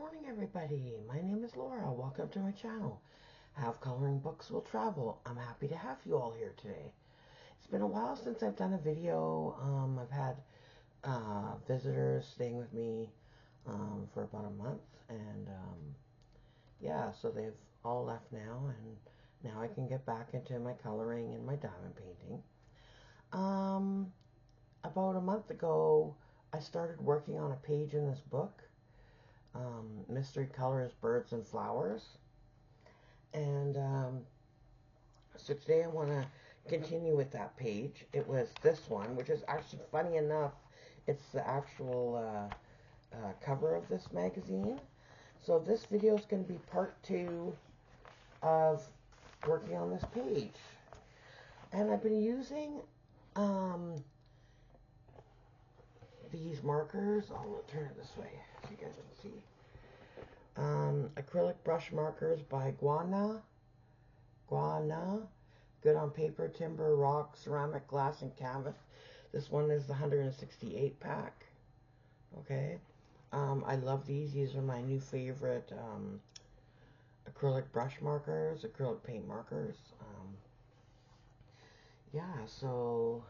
morning, everybody. My name is Laura. Welcome to my channel. Have Coloring Books Will Travel. I'm happy to have you all here today. It's been a while since I've done a video. I've had visitors staying with me for about a month, and yeah, so they've all left now, and now I can get back into my coloring and my diamond painting. About a month ago, I started working on a page in this book. Mystery Colors, Birds and Flowers. And so today I want to continue with that page. It was this one, which is actually, funny enough, it's the actual cover of this magazine. So this video is going to be part 2 of working on this page. And I've been using these markers. I'll turn it this way so you guys can see. Acrylic brush markers by Guana. Good on paper, timber, rock, ceramic, glass, and canvas. This one is the 168 pack. Okay. I love these. These are my new favorite acrylic brush markers, acrylic paint markers. Yeah, so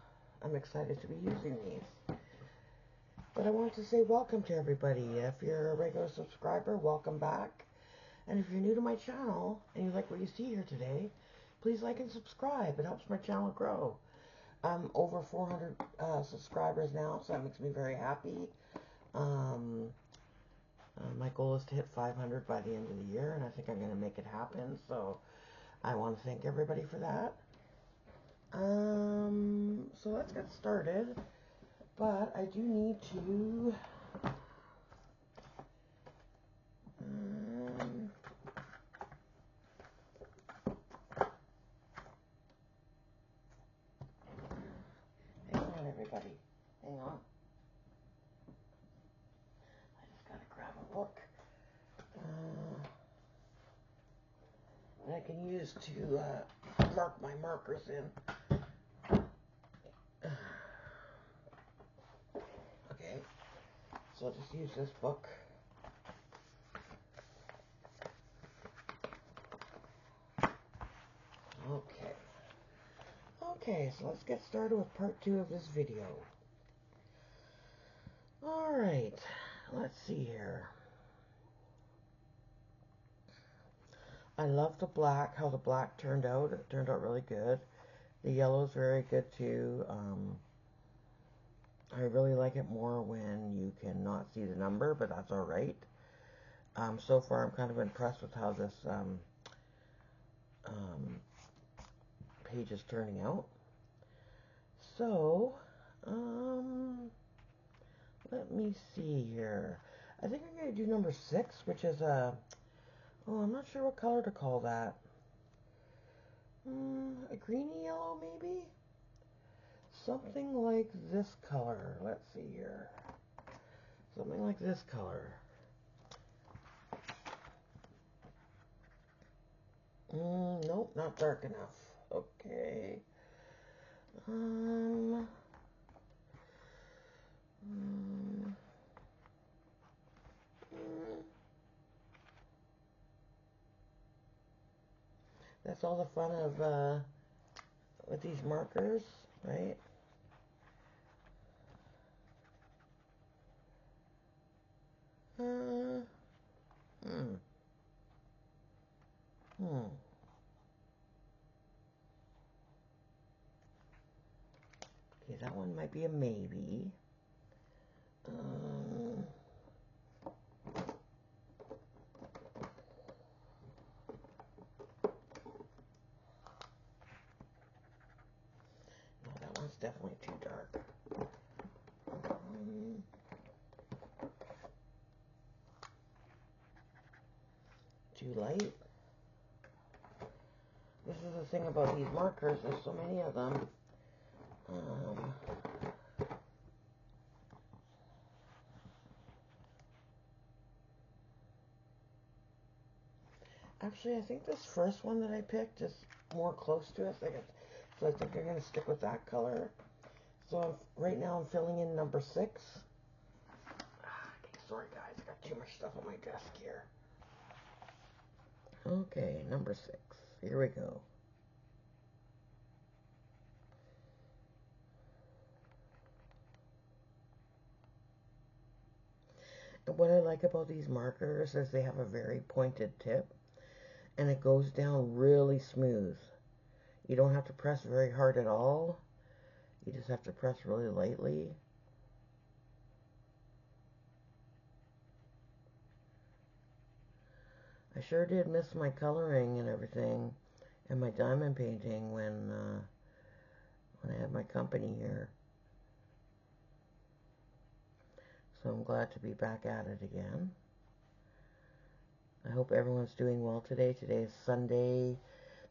I'm excited to be using these. But I want to say welcome to everybody. If you're a regular subscriber, welcome back. And if you're new to my channel and you like what you see here today, please like and subscribe. It helps my channel grow. I'm over 400 subscribers now, so that makes me very happy. My goal is to hit 500 by the end of the year, and I think I'm going to make it happen. So I want to thank everybody for that. So let's get started. But I do need to hang on, everybody. Hang on. I just gotta grab a book that I can use to mark my markers in. Okay, so I'll just use this book. Okay, so let's get started with part 2 of this video. Alright, let's see here. I love the black, how the black turned out. It turned out really good. The yellow is very good too. I really like it more when you cannot see the number, but that's alright. So far I'm kind of impressed with how this page is turning out. So, let me see here. I think I'm going to do number 6, which is a, I'm not sure what color to call that. A greeny yellow, maybe? Something like this color. Let's see here. Something like this color. Nope, not dark enough. Okay. That's all the fun of with these markers, right? Okay, that one might be a maybe. No, that one's definitely too dark. Too light. This is the thing about these markers, there's so many of them. Actually, I think this first one that I picked is more close to it, so I think I'm going to stick with that color. So right now I'm filling in number 6. Okay, Sorry guys, I got too much stuff on my desk here. Okay, number 6. Here we go. And what I like about these markers is they have a very pointed tip, and it goes down really smooth. You don't have to press very hard at all. You just have to press really lightly. I sure did miss my coloring and everything, and my diamond painting when I had my company here. So I'm glad to be back at it again. I hope everyone's doing well today. Today is Sunday,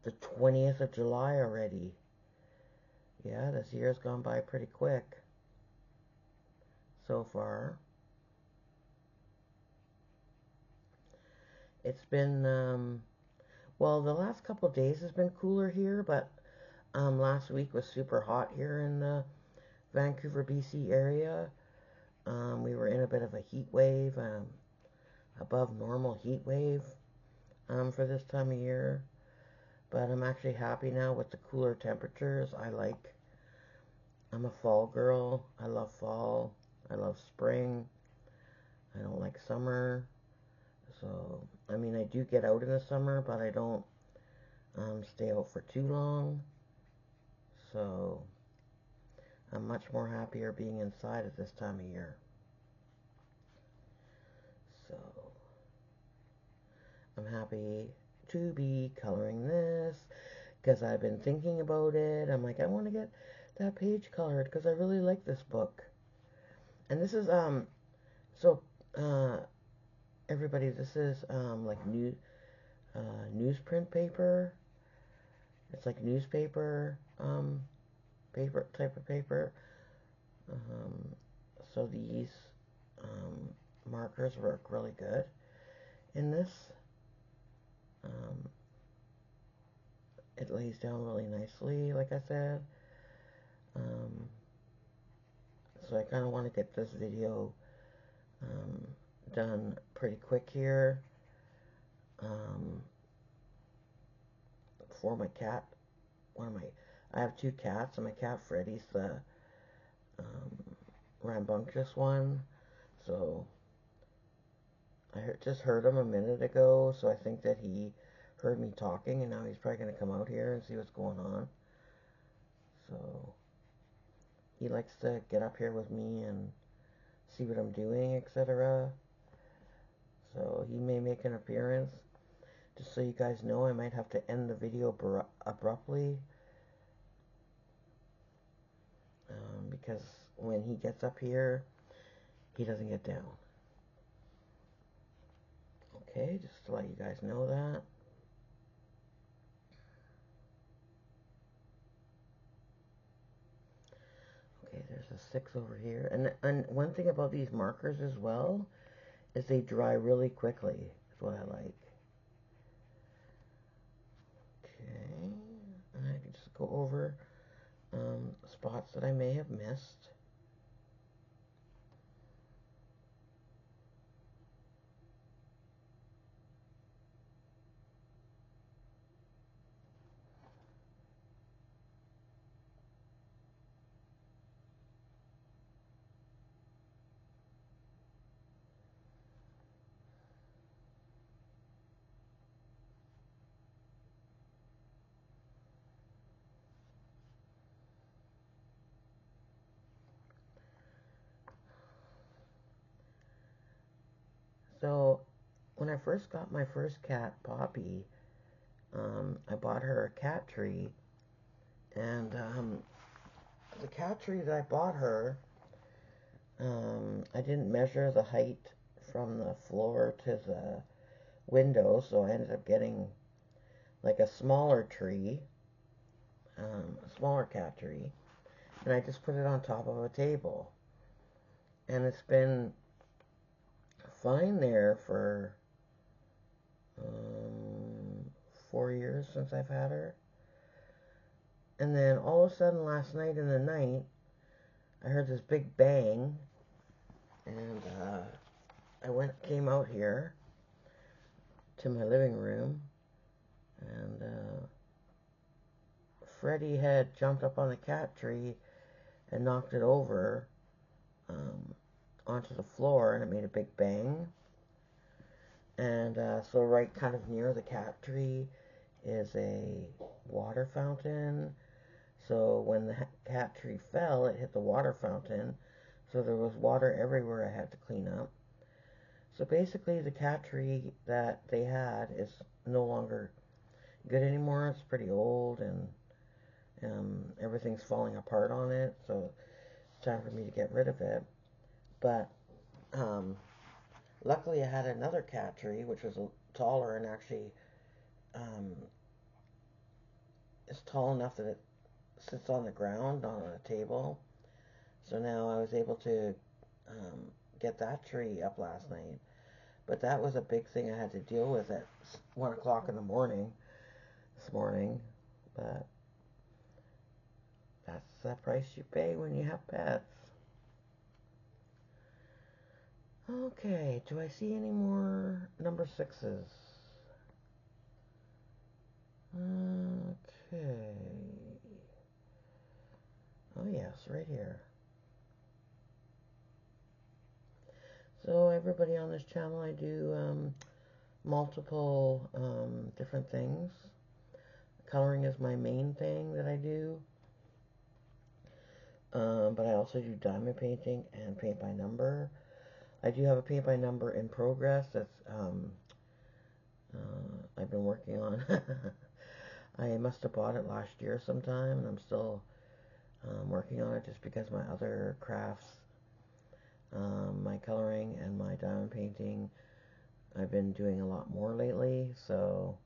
the 20th of July already. Yeah, this year's gone by pretty quick so far. It's been, well, the last couple of days has been cooler here, but last week was super hot here in the Vancouver, BC area. We were in a bit of a heat wave, above normal heat wave for this time of year. But I'm actually happy now with the cooler temperatures. I'm a fall girl. I love fall. I love spring. I don't like summer. So, I mean, I do get out in the summer, but I don't stay out for too long. So, I'm much more happier being inside at this time of year. So, I'm happy to be coloring this because I've been thinking about it. I'm like, I want to get that page colored because I really like this book. And this is, everybody, this is, like newsprint paper. It's like newspaper, paper, type of paper. So these, markers work really good in this. It lays down really nicely, like I said. So I kind of want to get this video done pretty quick here for my cat. I have 2 cats, and my cat Freddy's the rambunctious one. So I just heard him a minute ago, so I think that he heard me talking, and now he's probably going to come out here and see what's going on. So he likes to get up here with me and see what I'm doing, etc. So he may make an appearance. Just so you guys know, I might have to end the video abruptly. Because when he gets up here, he doesn't get down. Okay, just to let you guys know that. Okay, there's a 6 over here. And one thing about these markers as well is they dry really quickly, is what I like. Okay, and I can just go over spots that I may have missed. So, when I first got my first cat, Poppy, I bought her a cat tree, and the cat tree that I bought her, I didn't measure the height from the floor to the window, so I ended up getting like a smaller tree, a smaller cat tree, and I just put it on top of a table. And it's been fine there for 4 years since I've had her. And then all of a sudden last night in the night, I heard this big bang, and came out here to my living room, and Freddy had jumped up on the cat tree and knocked it over onto the floor, and it made a big bang. And so right kind of near the cat tree is a water fountain. So when the cat tree fell, it hit the water fountain. So there was water everywhere I had to clean up. So basically the cat tree that they had is no longer good anymore. It's pretty old, and everything's falling apart on it. So it's time for me to get rid of it. But luckily I had another cat tree, which was taller and actually is tall enough that it sits on the ground, not on a table. So now I was able to get that tree up last night. But that was a big thing I had to deal with at 1 o'clock in the morning this morning. But that's the price you pay when you have pets. Okay, do I see any more number 6s? Okay. Oh yes, right here. So everybody on this channel, I do multiple different things. Coloring is my main thing that I do. But I also do diamond painting and paint by number. I do have a paint by number in progress that's I've been working on. I must have bought it last year sometime, and I'm still working on it just because my other crafts, my coloring and my diamond painting, I've been doing a lot more lately. So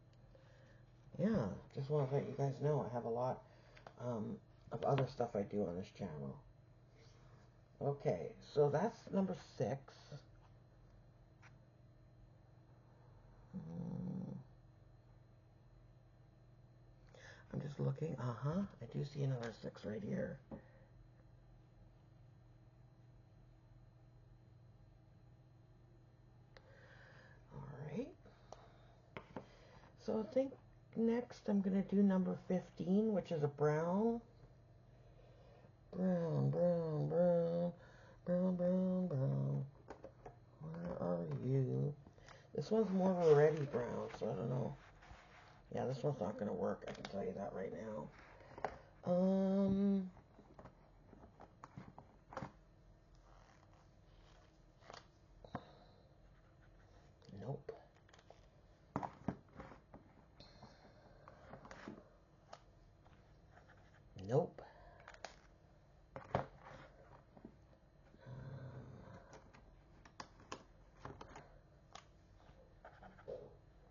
yeah, just want to let you guys know I have a lot of other stuff I do on this channel. Okay, so that's number 6. I'm just looking. I do see another 6 right here. Alright. So I think next I'm going to do number 15, which is a brown. Brown, brown, brown, brown, brown, brown. Where are you? This one's more of a reddy brown, so I don't know. Yeah, this one's not going to work, I can tell you that right now. Nope. Nope.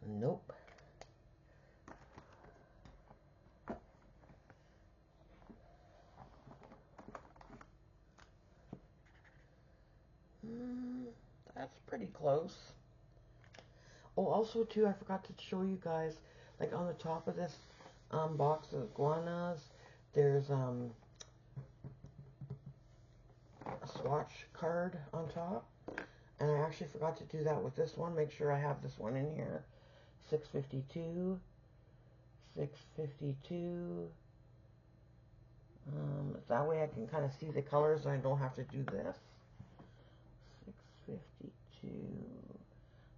Nope. That's pretty close. Oh, also too, I forgot to show you guys, like on the top of this box of iguanas, there's a swatch card on top, and I actually forgot to do that with this one. Make sure I have this one in here. 652, 652. That way I can kind of see the colors and I don't have to do this. 652.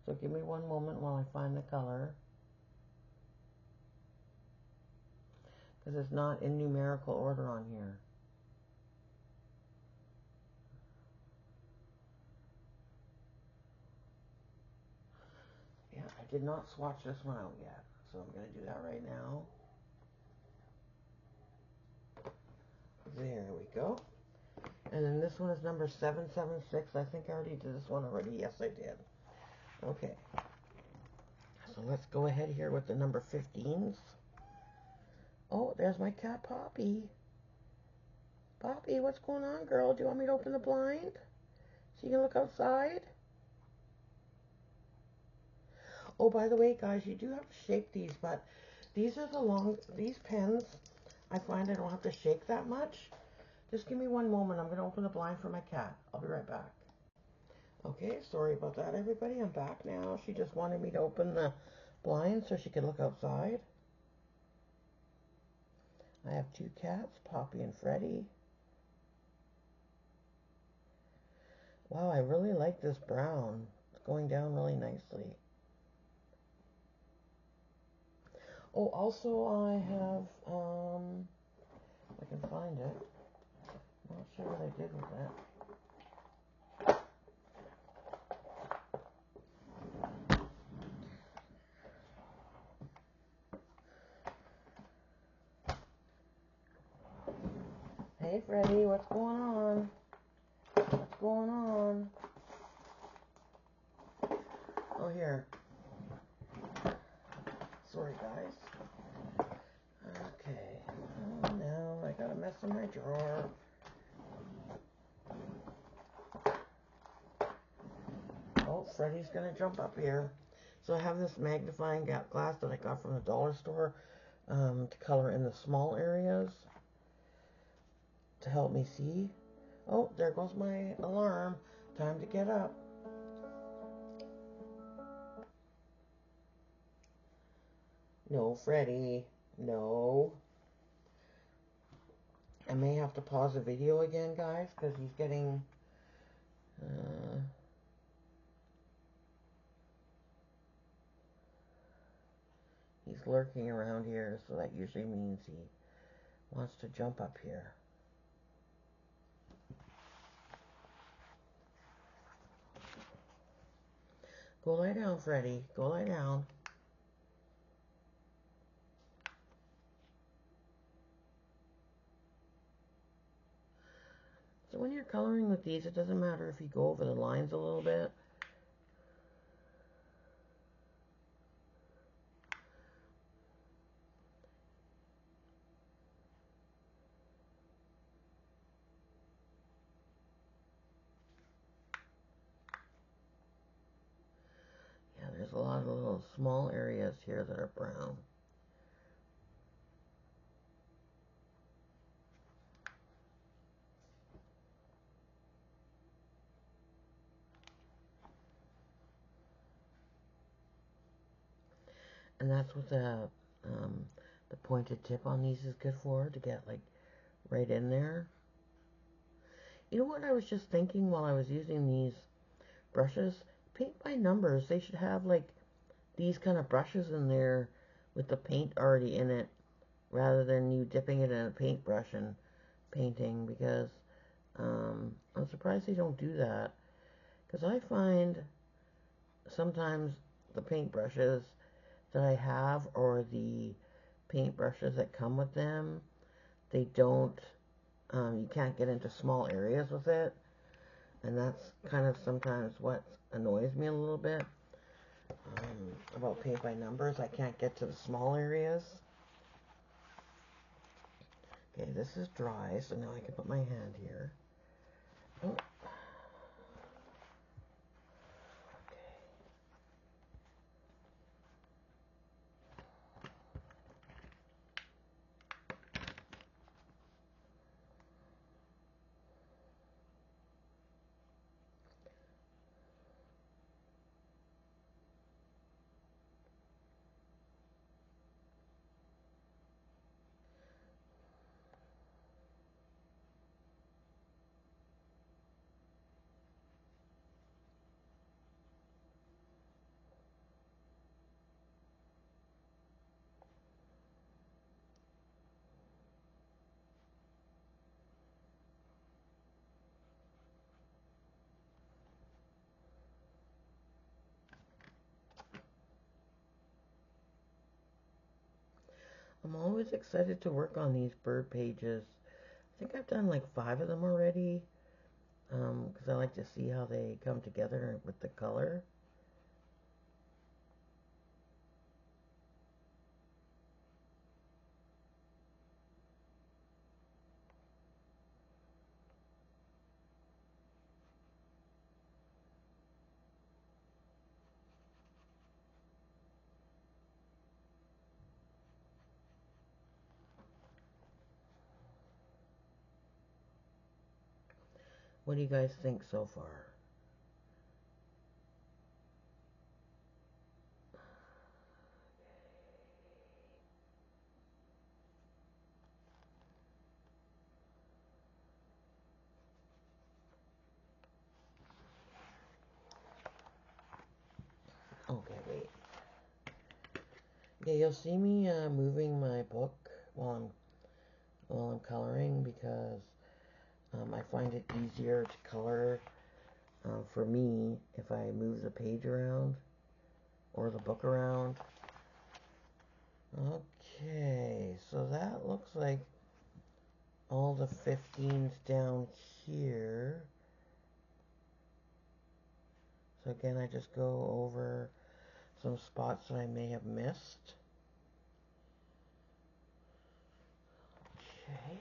So give me one moment while I find the color, because it's not in numerical order on here. Yeah, I did not swatch this one out yet, so I'm going to do that right now. There we go. And then this one is number 776. I think I already did this one already. Yes, I did. Okay. So let's go ahead here with the number 15s. Oh, there's my cat, Poppy. Poppy, what's going on, girl? Do you want me to open the blind so you can look outside? Oh, by the way, guys, you do have to shake these, but these are these pens, I find I don't have to shake that much. Just give me one moment. I'm going to open the blind for my cat. I'll be right back. Okay, sorry about that, everybody. I'm back now. She just wanted me to open the blinds so she could look outside. I have two cats, Poppy and Freddy. Wow, I really like this brown. It's going down really nicely. Oh, also I have, if I can find it. I'm not sure what I did with it. Hey, Freddy, what's going on? What's going on? Oh, here. Sorry, guys. Okay. Oh, no, I got a mess in my drawer. Oh, Freddy's gonna jump up here. So I have this magnifying glass that I got from the dollar store to color in the small areas to help me see. Oh, there goes my alarm. Time to get up. No, Freddy. No. I may have to pause the video again, guys, because he's getting... he's lurking around here, so that usually means he wants to jump up here. Go lie down, Freddy. Go lie down. So when you're coloring with these, it doesn't matter if you go over the lines a little bit. Yeah, there's a lot of little small areas here that are brown. And that's what the pointed tip on these is good for, to get like right in there. You know what I was just thinking while I was using these brushes? Paint by numbers. They should have like these kind of brushes in there with the paint already in it, rather than you dipping it in a paintbrush and painting, because I'm surprised they don't do that. Because I find sometimes the paintbrushes that I have, or the paintbrushes that come with them, they don't, you can't get into small areas with it, and that's kind of sometimes what annoys me a little bit about paint by numbers. I can't get to the small areas. Okay, this is dry, so now I can put my hand here. Oh. I'm always excited to work on these bird pages. I think I've done like 5 of them already, because I like to see how they come together with the color. What do you guys think so far? You'll see me moving my book while I'm coloring because I find it easier to color for me if I move the page around or the book around. Okay, so that looks like all the 15s down here. So again, I just go over some spots that I may have missed. Okay,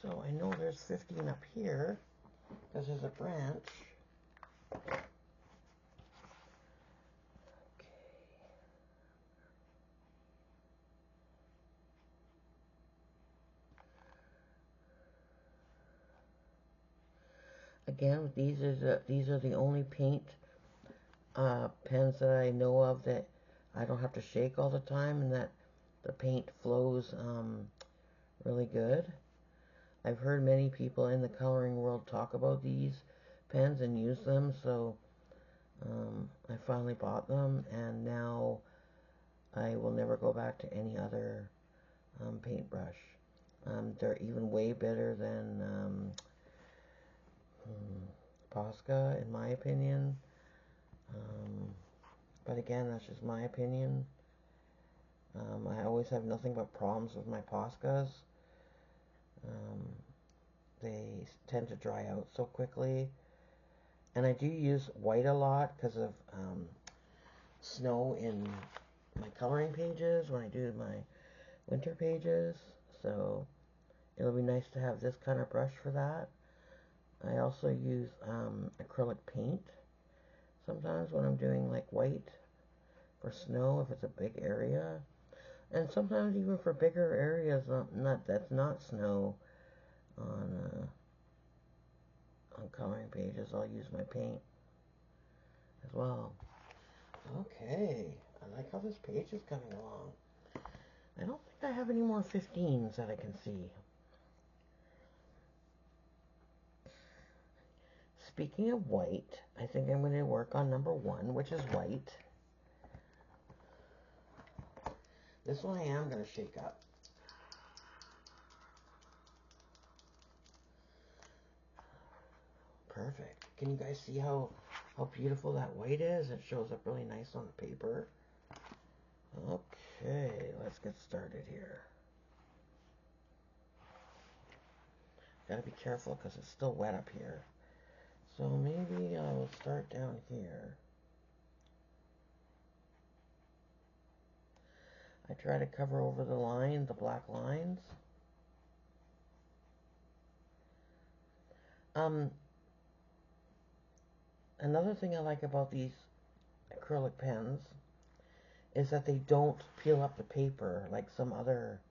so I know there's 15 up here because there's a branch. Again, these are the only paint pens that I know of that I don't have to shake all the time and that the paint flows really good. I've heard many people in the coloring world talk about these pens and use them, so I finally bought them, and now I will never go back to any other paintbrush. They're even way better than Posca, in my opinion. But again, that's just my opinion. I always have nothing but problems with my Poscas. They tend to dry out so quickly. And I do use white a lot because of snow in my coloring pages when I do my winter pages. So it'll be nice to have this kind of brush for that. I also use acrylic paint sometimes when I'm doing like white for snow if it's a big area. And sometimes even for bigger areas that's not snow on coloring pages, I'll use my paint as well. Okay, I like how this page is coming along. I don't think I have any more 15s that I can see. Speaking of white, I think I'm going to work on number 1, which is white. This one I am going to shake up. Perfect. Can you guys see how beautiful that white is? It shows up really nice on the paper. Okay, let's get started here. Gotta be careful because it's still wet up here. So maybe I will start down here. I try to cover over the black lines. Another thing I like about these acrylic pens is that they don't peel up the paper like some other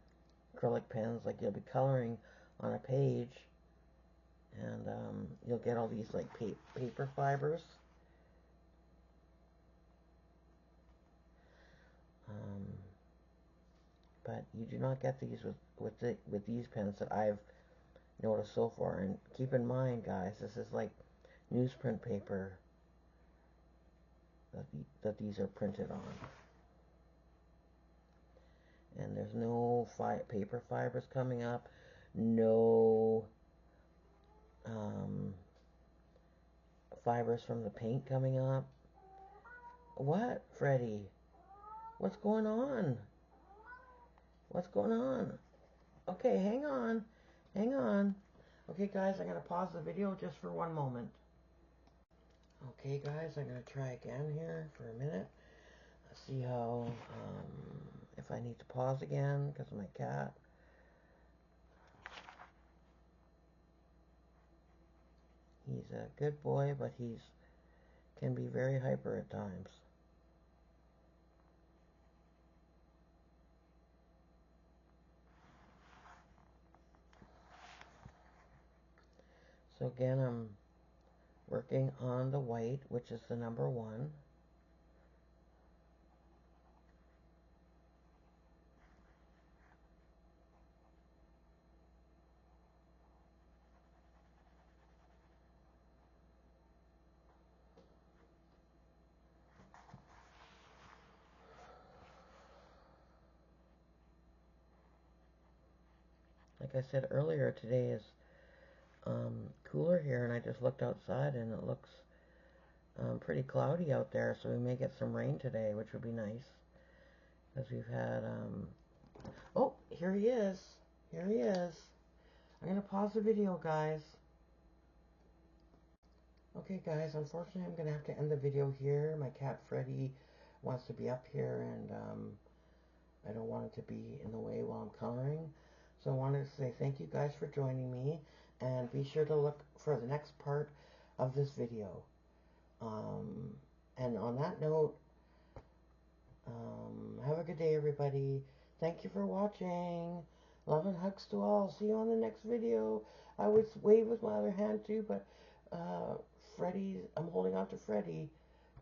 acrylic pens. Like you'll be coloring on a page and you'll get all these like paper fibers. But you do not get these with these pens that I've noticed so far. And keep in mind, guys, this is like newsprint paper that these are printed on. And there's no paper fibers coming up, no fibers from the paint coming up. What, Freddy? What's going on? What's going on? Okay, hang on. Hang on. Okay, guys, I'm going to pause the video just for one moment. Okay, guys, I'm going to try again here for a minute. Let's see how, if I need to pause again because of my cat. He's a good boy, but can be very hyper at times. So again, I'm working on the white, which is the number 1. like I said earlier, today is cooler here, and I just looked outside and it looks pretty cloudy out there, so we may get some rain today, which would be nice, because we've had, oh, here he is. Here he is. I'm going to pause the video, guys. Okay, guys, unfortunately, I'm going to have to end the video here. My cat, Freddy, wants to be up here, and I don't want it to be in the way while I'm coloring. So I wanted to say thank you guys for joining me, and be sure to look for the next part of this video. And on that note, have a good day, everybody. Thank you for watching. Love and hugs to all. See you on the next video. I would wave with my other hand too, but I'm holding on to Freddy.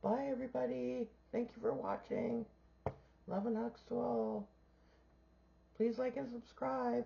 Bye, everybody. Thank you for watching. Love and hugs to all. Please like and subscribe.